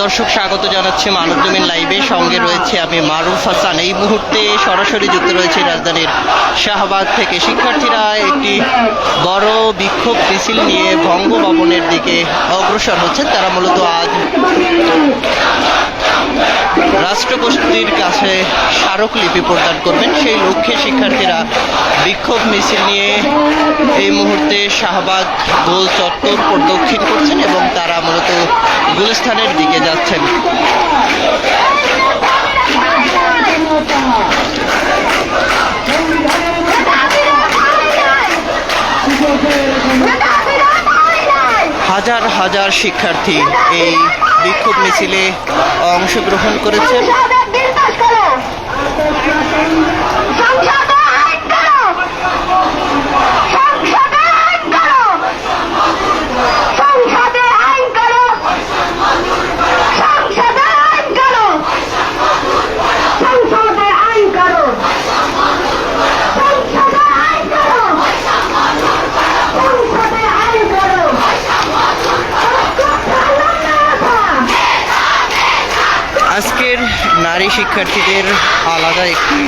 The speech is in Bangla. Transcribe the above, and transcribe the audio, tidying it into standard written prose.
দর্শক, স্বাগত জানাচ্ছি মানবজমিন লাইভে। সঙ্গে রয়েছে আমি মারুফ হাসান। এই মুহূর্তে সরাসরি যুক্ত রয়েছে রাজধানীর শাহবাগ থেকে। শিক্ষার্থীরা একটি বড় বিক্ষোভ মিছিল নিয়ে বঙ্গভবনের দিকে অগ্রসর হচ্ছেন। তারা মূলত আজ রাষ্ট্রপতির কাছে স্মারকলিপি প্রদান করবেন। সেই লক্ষ্যে শিক্ষার্থীরা বিক্ষোভ মিছিল নিয়ে এই মুহূর্তে শাহবাগ গোল চত্বর প্রদক্ষিণ করছেন এবং তারা মূলত গুলিস্তানের দিকে যাচ্ছেন। হাজার হাজার শিক্ষার্থী এই বিক্ষোভ মিছিলে অংশগ্রহণ করেছেন। আজকের নারী শিক্ষার্থীদের আলাদা একটি